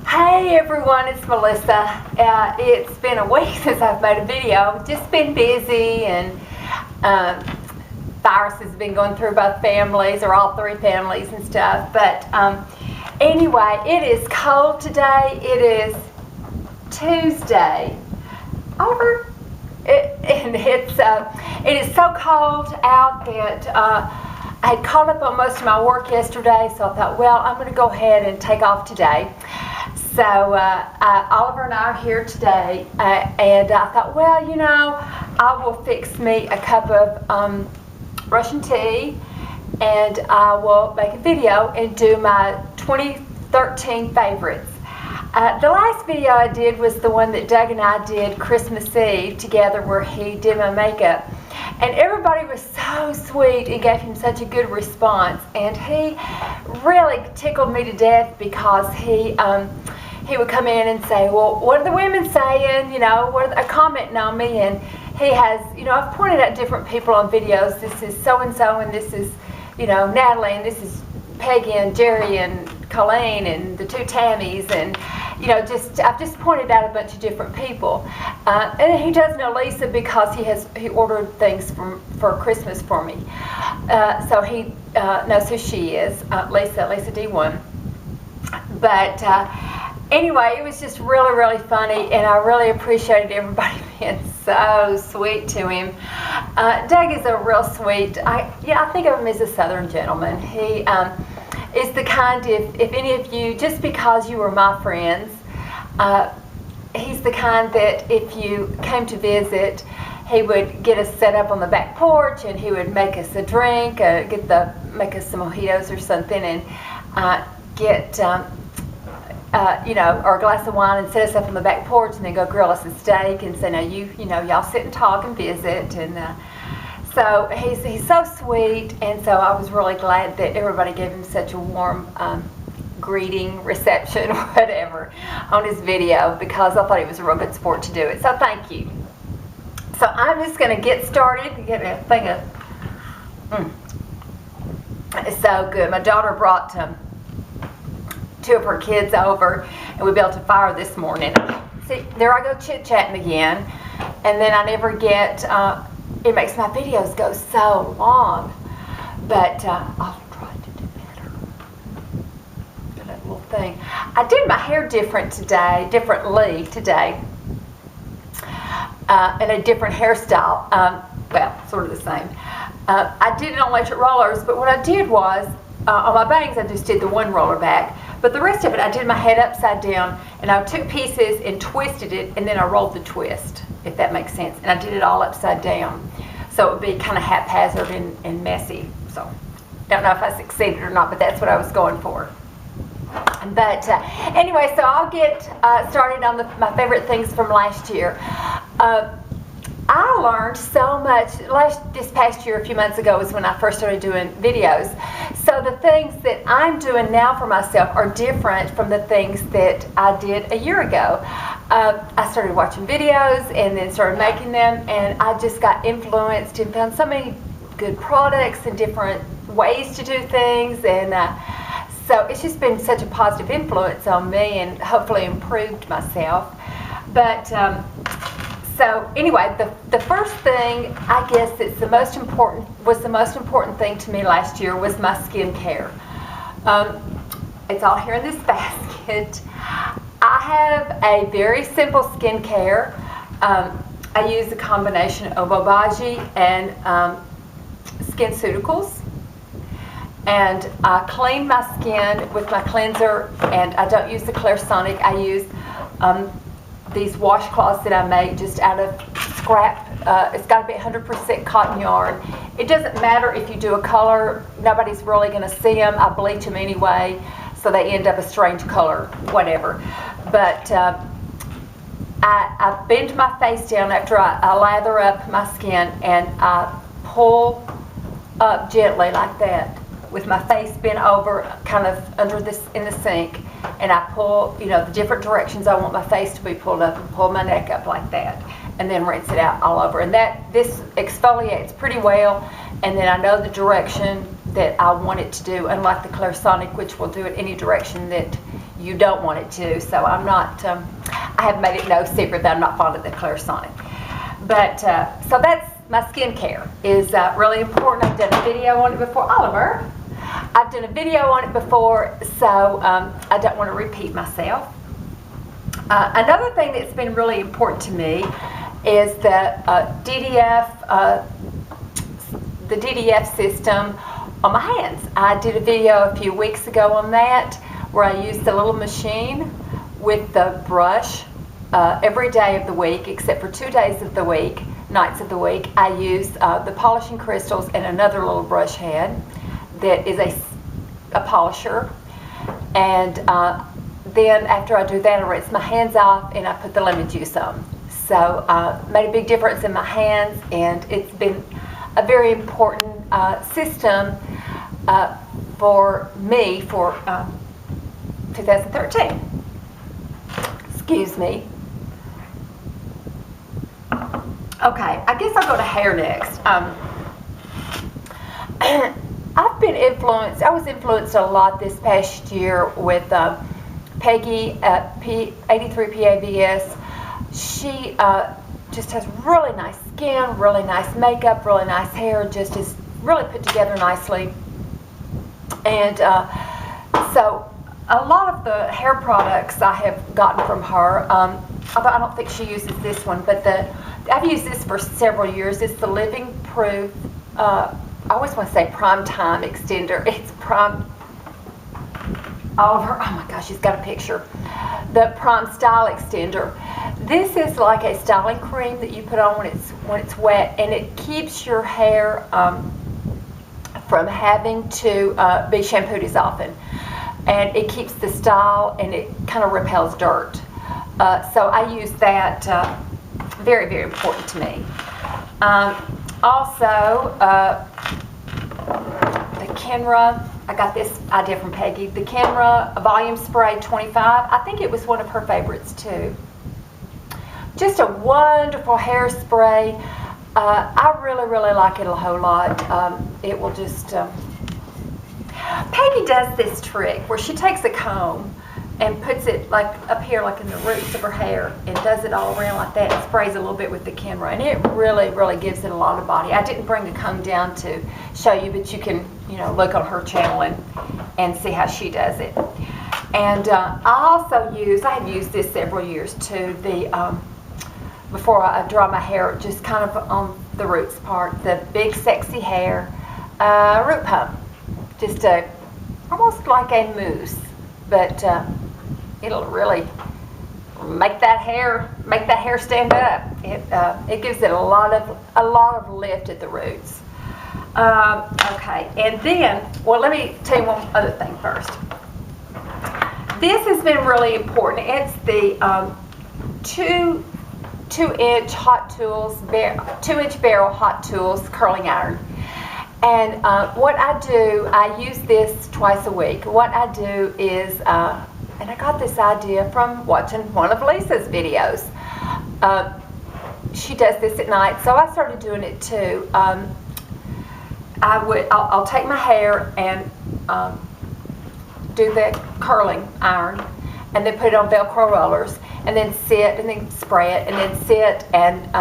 Hey everyone, it's Melissa. It's been a week since I've made a video. Just been busy, and viruses have been going through both families, or all three families and stuff. But anyway, it is cold today. It is Tuesday. Oliver, it is so cold out that I had caught up on most of my work yesterday, so I thought, well, I'm going to go ahead and take off today. So Oliver and I are here today, and I thought, well, you know, I will fix me a cup of Russian tea, and I will make a video and do my 2013 favorites. The last video I did was the one that Doug and I did Christmas Eve together, where he did my makeup. And everybody was so sweet and gave him such a good response. And he really tickled me to death, because he would come in and say, well, what are the women saying? You know, what are they commenting on me? And he has, you know, I've pointed out different people on videos. This is so-and-so, and this is, you know, Natalie, and this is Peggy and Jerry and Colleen and the two Tammys, and you know, I've just pointed out a bunch of different people. And he does know Lisa, because he ordered things for Christmas for me. So he knows who she is, Lisa D1. But anyway, it was just really, really funny, and I really appreciated everybody being so sweet to him. Doug is a real sweet, I think of him as a Southern gentleman. He is the kind, if any of you, just because you were my friends, he's the kind that if you came to visit, he would get us set up on the back porch, and he would make us a drink, make us some mojitos or something, and get you know, or a glass of wine, and set us up on the back porch, and then go grill us a steak, and say, now you know, y'all sit and talk and visit. And so he's so sweet, and so I was really glad that everybody gave him such a warm greeting, reception, whatever, on his video, because I thought he was a real good sport to do it. So thank you. So I'm just going to get started and get a thing of, it's so good. My daughter brought two of her kids over, and we built a fire this morning. See, there I go chit-chatting again, and then I never get, it makes my videos go so long, but I'll try to do better. That little thing. I did my hair differently today, and a different hairstyle, well, sort of the same. I did it on electric rollers, but what I did was, on my bangs, I just did the one roller back. But the rest of it, I did my head upside down, and I took pieces and twisted it, and then I rolled the twist, if that makes sense. And I did it all upside down, so it would be kind of haphazard and messy. So, don't know if I succeeded or not, but that's what I was going for. But anyway, so I'll get started on my favorite things from last year. I learned so much. This past year, a few months ago, was when I first started doing videos. So the things that I'm doing now for myself are different from the things that I did a year ago. I started watching videos and then started making them, and I just got influenced and found so many good products and different ways to do things, and so it's just been such a positive influence on me, and hopefully improved myself. But so anyway, the first thing, I guess, that's the most important thing to me last year was my skincare. It's all here in this basket. I have a very simple skincare. I use a combination of Obagi and SkinCeuticals, and I clean my skin with my cleanser, and I don't use the Clairsonic. I use these washcloths that I make just out of scrap. It's got to be 100% cotton yarn. It doesn't matter if you do a color. Nobody's really going to see them. I bleach them anyway, so they end up a strange color, whatever. But I bend my face down after I lather up my skin, and I pull up gently like that, with my face bent over, kind of under this in the sink, and I pull, you know, the different directions I want my face to be pulled up, and pull my neck up like that, and then rinse it out all over. And this exfoliates pretty well, and then I know the direction that I want it to do, unlike the Clarisonic, which will do it any direction that you don't want it to. So I'm not, I have made it no secret that I'm not fond of the Clarisonic. But, so that's my skincare is really important. I've done a video on it before. Oliver, I've done a video on it before, so I don't want to repeat myself. Another thing that's been really important to me is the DDF system on my hands. I did a video a few weeks ago on that where I used the little machine with the brush every day of the week except for 2 days of the week, nights of the week. I use the polishing crystals and another little brush head that is a polisher, and then after I do that I rinse my hands off and I put the lemon juice on. So made a big difference in my hands, and it's been a very important system for me for 2013. Excuse me. Okay, I guess I'll go to hair next. I've been influenced, I was influenced a lot this past year with Peggy at 83PAVS. She just has really nice skin, really nice makeup, really nice hair, just is really put together nicely. And so a lot of the hair products I have gotten from her, although I don't think she uses this one, but I've used this for several years. It's the Living Proof, I always want to say Prime Time Extender. It's Prime, Oliver, oh my gosh, she's got a picture. The Prime Style Extender. This is like a styling cream that you put on when it's wet, and it keeps your hair from having to be shampooed as often. And it keeps the style, and it kind of repels dirt. So I use that, very, very important to me. Also, the Kenra, I got this idea from Peggy. The Kenra Volume Spray 25, I think it was one of her favorites too. Just a wonderful hairspray. I really, really like it a whole lot. It will just, Peggy does this trick where she takes a comb and puts it like up here, like in the roots of her hair, and does it all around like that, and sprays a little bit with the Kenra, and it really, really gives it a lot of body. I didn't bring the comb down to show you, but you can, look on her channel and see how she does it. And I also have used this several years too, before I dry my hair, just kind of on the roots part, the Big Sexy Hair root pump. Just almost like a mousse, but it'll really make that hair stand up. It gives it a lot of lift at the roots. Okay, and then, well, let me tell you one other thing first. This has been really important. It's the 2-inch Hot Tools, 2-inch barrel Hot Tools curling iron. And what I do, I use this twice a week. What I do is, and I got this idea from watching one of Lisa's videos. She does this at night, so I started doing it too. I'll take my hair and do the curling iron, and then put it on Velcro rollers, and then sit, and then spray it, and then sit and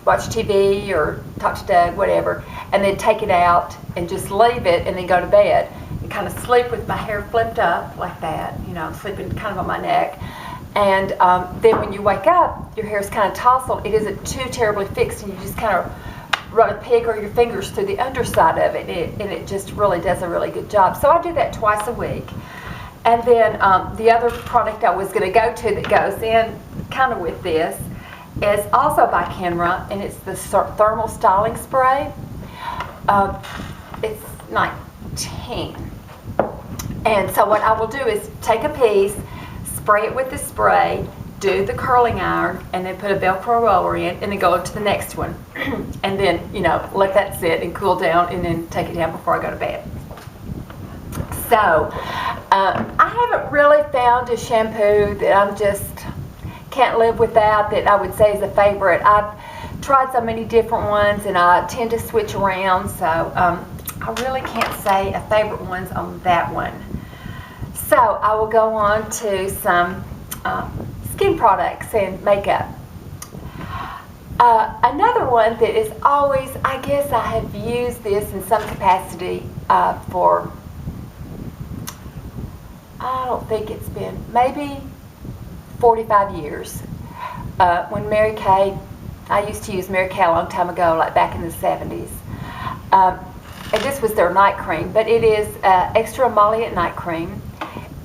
watch TV or talk to Doug, whatever, and then take it out and just leave it, and then go to bed and kind of sleep with my hair flipped up like that. I'm sleeping kind of on my neck. And then when you wake up, your hair is kind of tousled. It isn't too terribly fixed, and you just kind of run a pig or your fingers through the underside of it, and it just really does a really good job. So I do that twice a week. And then the other product I was going to go to that goes in kind of with this is also by Kenra, and it's the Thermal Styling Spray. It's 19. And so what I will do is take a piece, spray it with the spray, do the curling iron, and then put a Velcro roller in, and then go to the next one. And then, let that sit and cool down, and then take it down before I go to bed. So, I haven't really found a shampoo that I'm just can't live without, that I would say is a favorite. I've tried so many different ones, and I tend to switch around. So, I really can't say a favorite ones on that one. So I will go on to some skin products and makeup. Another one that is always, I guess I have used this in some capacity for, I don't think it's been, maybe 45 years. When Mary Kay, I used to use Mary Kay a long time ago, like back in the 70s. And this was their night cream, but it is extra emollient night cream.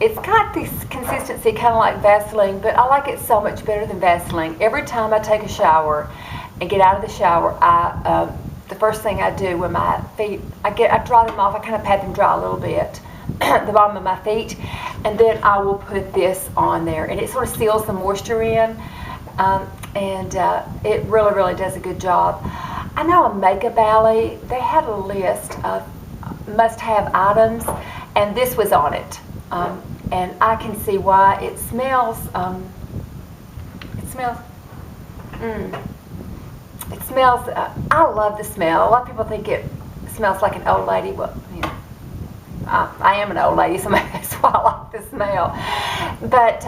It's got this consistency kind of like Vaseline, but I like it so much better than Vaseline. Every time I take a shower and get out of the shower, the first thing I do with my feet, I dry them off. I kind of pat them dry a little bit, the bottom of my feet, and then I will put this on there, and it sort of seals the moisture in, and it really, really does a good job. I know a Makeup Alley, they had a list of must-have items, and this was on it. And I can see why. It smells, I love the smell. A lot of people think it smells like an old lady. Well, you know, I am an old lady, so maybe that's why I like the smell. But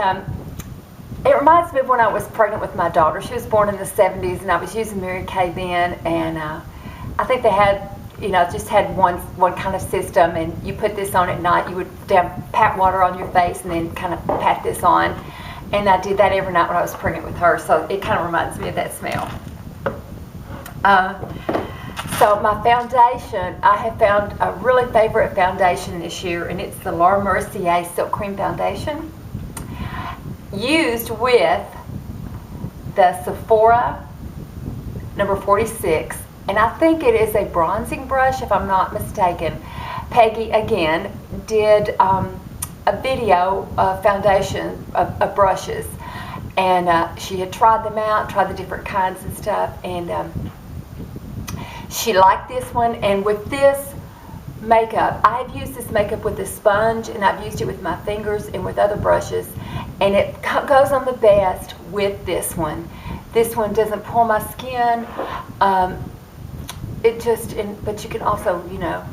it reminds me of when I was pregnant with my daughter. She was born in the 70s, and I was using Mary Kay then, and I think they had, you know, just had one kind of system, and you put this on at night. You would pat water on your face and then kind of pat this on, and I did that every night when I was pregnant with her, so it kind of reminds me of that smell. So my foundation, I have found a really favorite foundation this year, and it's the Laura Mercier Silk Cream Foundation, used with the Sephora number 46. And I think it is a bronzing brush, if I'm not mistaken. Peggy, again, did a video of foundation, of brushes. And she had tried them out, tried the different kinds and stuff. And she liked this one. And with this makeup, I've used this makeup with a sponge, and I've used it with my fingers and with other brushes. And it goes on the best with this one. This one doesn't pull my skin. But you can also, you know,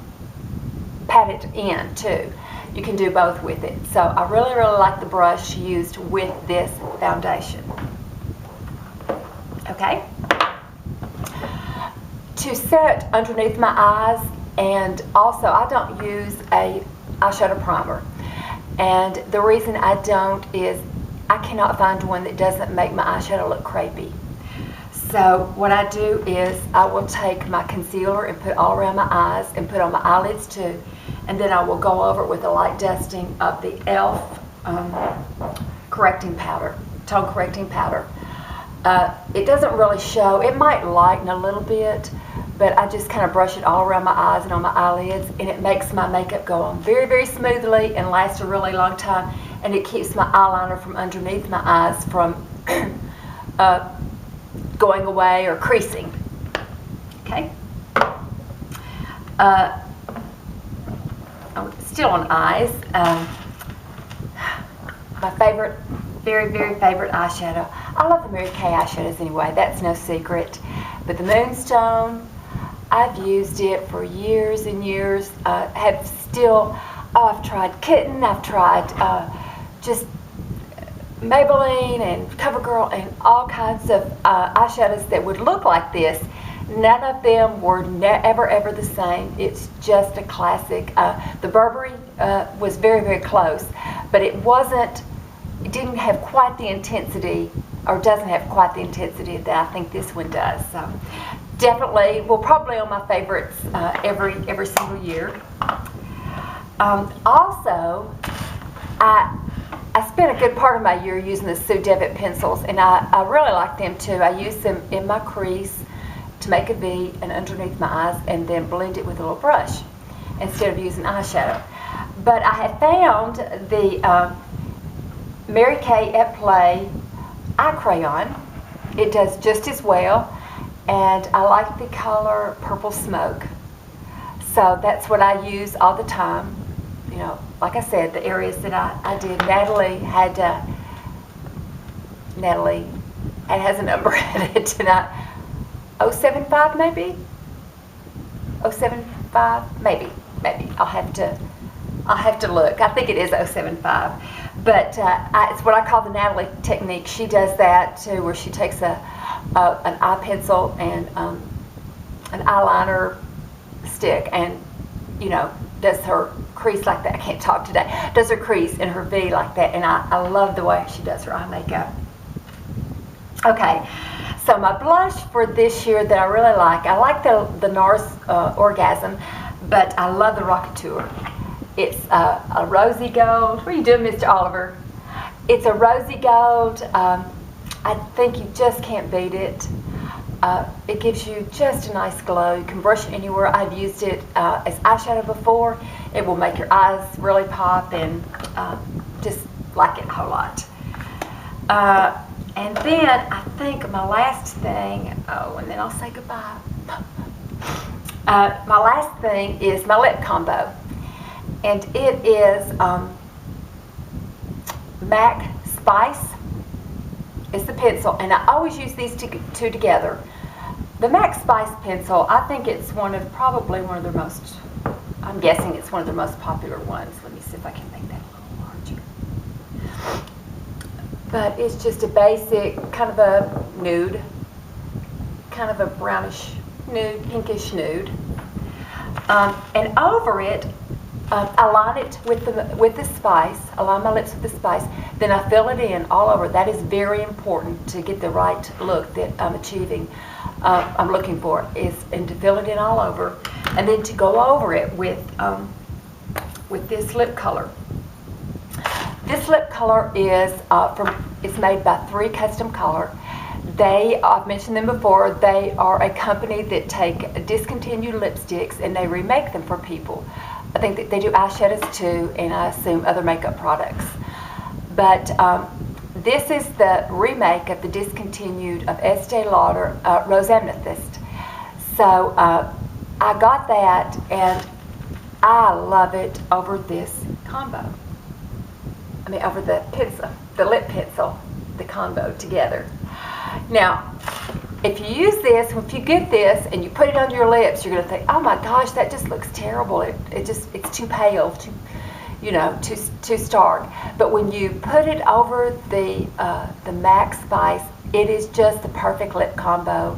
pat it in too. You can do both with it. So I really, really like the brush used with this foundation. Okay. To set underneath my eyes, and also I don't use a eyeshadow primer. And the reason I don't is I cannot find one that doesn't make my eyeshadow look crepey. So what I do is I will take my concealer and put all around my eyes and put on my eyelids too. And then I will go over it with a light dusting of the e.l.f. correcting powder, tone correcting powder. It doesn't really show. It might lighten a little bit, but I just kind of brush it all around my eyes and on my eyelids, and it makes my makeup go on very, very smoothly and last a really long time. And it keeps my eyeliner from underneath my eyes from going away or creasing. Okay. Still on eyes. My favorite, very, very favorite eyeshadow. I love the Mary Kay eyeshadows anyway. That's no secret. But the Moonstone, I've used it for years and years. I've tried Kitten. I've tried just Maybelline and CoverGirl and all kinds of eyeshadows that would look like this. None of them were ever the same. It's just a classic. The Burberry was very, very close, but it didn't have quite the intensity, or doesn't have quite the intensity that I think this one does. So definitely, well, probably on my favorites every single year. Also, I spent a good part of my year using the Sue Devitt pencils, and I really like them too. I use them in my crease to make a V and underneath my eyes, and then blend it with a little brush instead of using eyeshadow. But I have found the Mary Kay at Play eye crayon. It does just as well, and I like the color Purple Smoke. So that's what I use all the time. You know, like I said, the areas that I did. Natalie has a number in it tonight. 075 maybe? 07 075, maybe. I'll have to look. I think it is 075, but it's what I call the Natalie technique. She does that too, where she takes an eye pencil and an eyeliner stick, and does her crease like that. I can't talk today. Does her crease in her V like that, and I love the way she does her eye makeup. Okay, so my blush for this year that I really like, I like the NARS Orgasm, but I love the Rockateur. It's a rosy gold. What are you doing, Mr. Oliver? It's a rosy gold. I think you just can't beat it. It gives you just a nice glow. You can brush it anywhere. I've used it as eyeshadow before. It will make your eyes really pop, and just like it a whole lot. And then I think my last thing, and then I'll say goodbye. My last thing is my lip combo. And it is MAC Spice. It's the pencil, and I always use these two together. The MAC Spice pencil, I think it's probably one of their most, I'm guessing it's one of their most popular ones. Let me see if I can make that a little larger. But it's just a basic, kind of a nude, kind of a brownish nude, pinkish nude. And over it, I line it with the spice. I line my lips with the spice. Then I fill it in all over. That is very important to get the right look that I'm achieving. I'm looking for and to fill it in all over, and then to go over it with this lip color. This lip color is it's made by 3 Custom Color. I've mentioned them before. They are a company that take discontinued lipsticks and they remake them for people. I think that they do eyeshadows too, and I assume other makeup products. But this is the remake of the discontinued of Estee Lauder Rose Amethyst. So I got that, and I love it over this combo. I mean, over the pencil, the lip pencil, the combo together. Now, if you use this, if you get this and you put it on your lips, you're going to think, oh my gosh, that just looks terrible. It's too pale, too stark. But when you put it over the MAC Spice, it is just the perfect lip combo.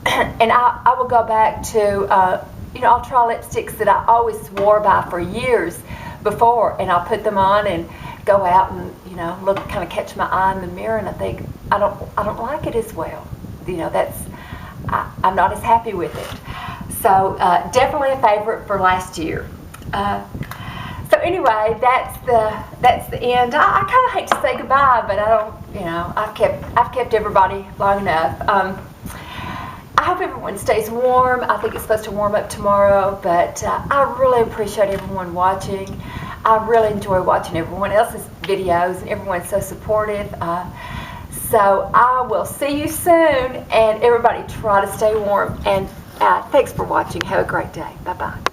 And I will go back to, I'll try lipsticks that I always swore by for years before, and I'll put them on and go out and, look, kind of catch my eye in the mirror, and I think, I don't like it as well. I'm not as happy with it. So definitely a favorite for last year. So anyway, that's the end. I kind of hate to say goodbye, but I don't. I've kept everybody long enough. I hope everyone stays warm. I think it's supposed to warm up tomorrow, but I really appreciate everyone watching. I really enjoy watching everyone else's videos, and everyone's so supportive. So I will see you soon, and everybody try to stay warm. And thanks for watching. Have a great day. Bye-bye.